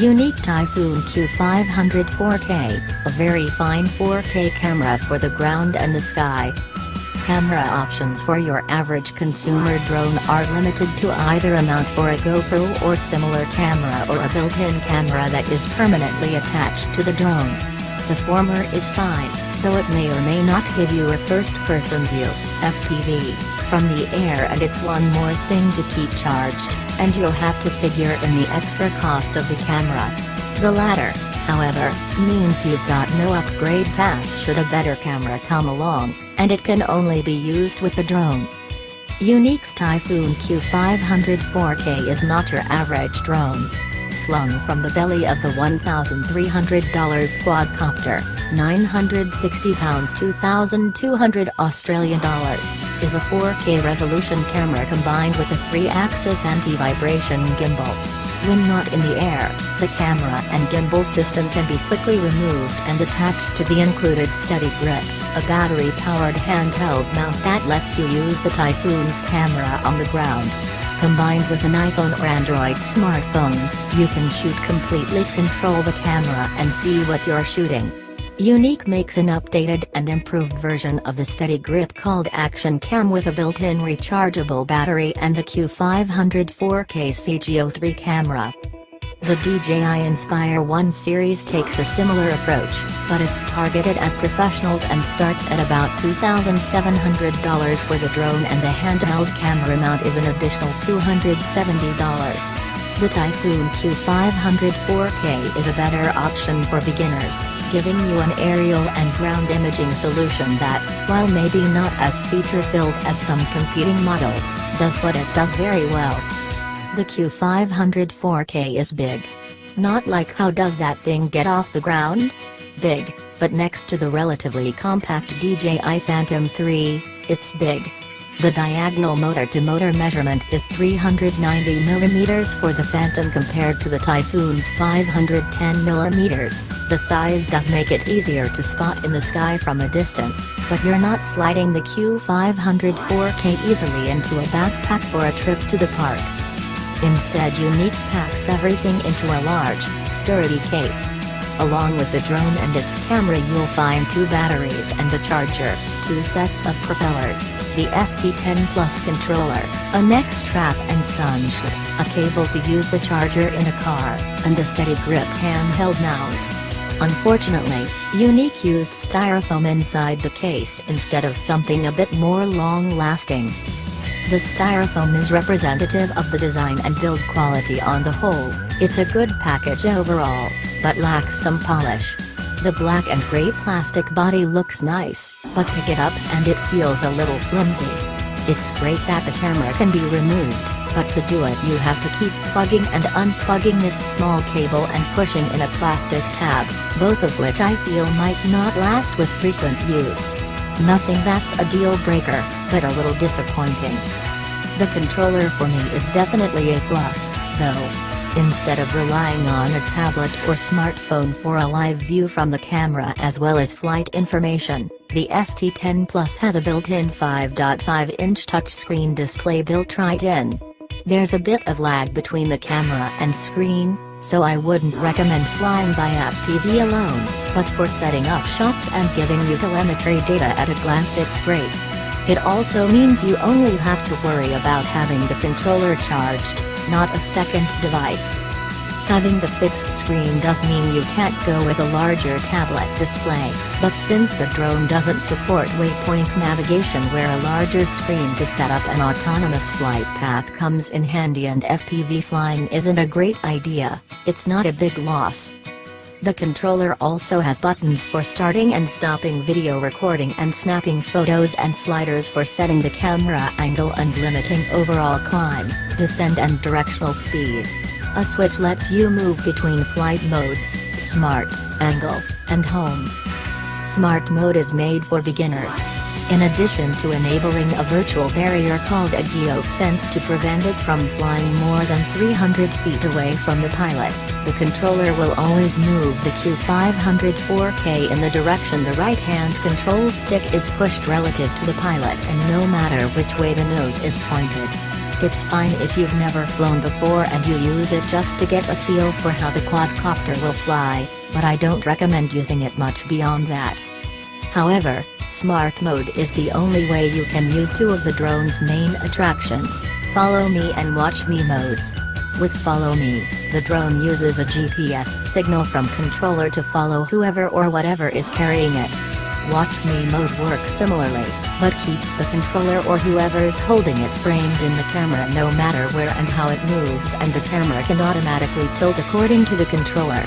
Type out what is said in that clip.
Yuneec Typhoon Q500 4K, a very fine 4K camera for the ground and the sky. Camera options for your average consumer drone are limited to either a mount for a GoPro or similar camera or a built-in camera that is permanently attached to the drone. The former is fine, though it may or may not give you a first-person view, FPV, from the air, and it's one more thing to keep charged, and you'll have to figure in the extra cost of the camera. The latter, however, means you've got no upgrade path should a better camera come along, and it can only be used with the drone. Yuneec's Typhoon Q500 4K is not your average drone. Slung from the belly of the $1,300 quadcopter, £960 2,200 Australian dollars, is a 4K resolution camera combined with a 3-axis anti-vibration gimbal. When not in the air, the camera and gimbal system can be quickly removed and attached to the included Steady Grip, a battery-powered handheld mount that lets you use the Typhoon's camera on the ground. Combined with an iPhone or Android smartphone, you can completely control the camera and see what you're shooting. Yuneec makes an updated and improved version of the Steady Grip called Action Cam with a built-in rechargeable battery and the Q500 4K CGO3 camera. The DJI Inspire 1 series takes a similar approach, but it's targeted at professionals and starts at about $2,700 for the drone, and the handheld camera mount is an additional $270. The Typhoon Q500 4K is a better option for beginners, giving you an aerial and ground imaging solution that, while maybe not as feature-filled as some competing models, does what it does very well. The Q500 4K is big. Not like how does that thing get off the ground? Big, but next to the relatively compact DJI Phantom 3, it's big. The diagonal motor-to-motor measurement is 390 mm for the Phantom compared to the Typhoon's 510 mm. The size does make it easier to spot in the sky from a distance, but you're not sliding the Q500 4K easily into a backpack for a trip to the park. Instead, Yuneec packs everything into a large, sturdy case. Along with the drone and its camera, you'll find 2 batteries and a charger, 2 sets of propellers, the ST10 Plus controller, a neck strap and sunshade, a cable to use the charger in a car, and a Steady Grip handheld mount. Unfortunately, Yuneec used styrofoam inside the case instead of something a bit more long-lasting. The styrofoam is representative of the design and build quality on the whole. It's a good package overall, but lacks some polish. The black and gray plastic body looks nice, but pick it up and it feels a little flimsy. It's great that the camera can be removed, but to do it you have to keep plugging and unplugging this small cable and pushing in a plastic tab, both of which I feel might not last with frequent use. Nothing that's a deal breaker, but a little disappointing. The controller for me is definitely a plus, though. Instead of relying on a tablet or smartphone for a live view from the camera as well as flight information, the ST10 Plus has a built-in 5.5-inch touchscreen display built right in. There's a bit of lag between the camera and screen, so I wouldn't recommend flying by FPV alone, but for setting up shots and giving you telemetry data at a glance it's great. It also means you only have to worry about having the controller charged, not a second device. Having the fixed screen does mean you can't go with a larger tablet display, but since the drone doesn't support waypoint navigation where a larger screen to set up an autonomous flight path comes in handy and FPV flying isn't a great idea, it's not a big loss. The controller also has buttons for starting and stopping video recording and snapping photos and sliders for setting the camera angle and limiting overall climb, descent and directional speed. A switch lets you move between flight modes, Smart, Angle, and Home. Smart mode is made for beginners. In addition to enabling a virtual barrier called a geofence to prevent it from flying more than 300 feet away from the pilot, the controller will always move the Q500 4K in the direction the right-hand control stick is pushed relative to the pilot, and no matter which way the nose is pointed. It's fine if you've never flown before and you use it just to get a feel for how the quadcopter will fly, but I don't recommend using it much beyond that. However, Smart Mode is the only way you can use two of the drone's main attractions, Follow Me and Watch Me modes. With Follow Me, the drone uses a GPS signal from controller to follow whoever or whatever is carrying it. Watch Me mode works similarly, but keeps the controller or whoever's holding it framed in the camera no matter where and how it moves, and the camera can automatically tilt according to the controller.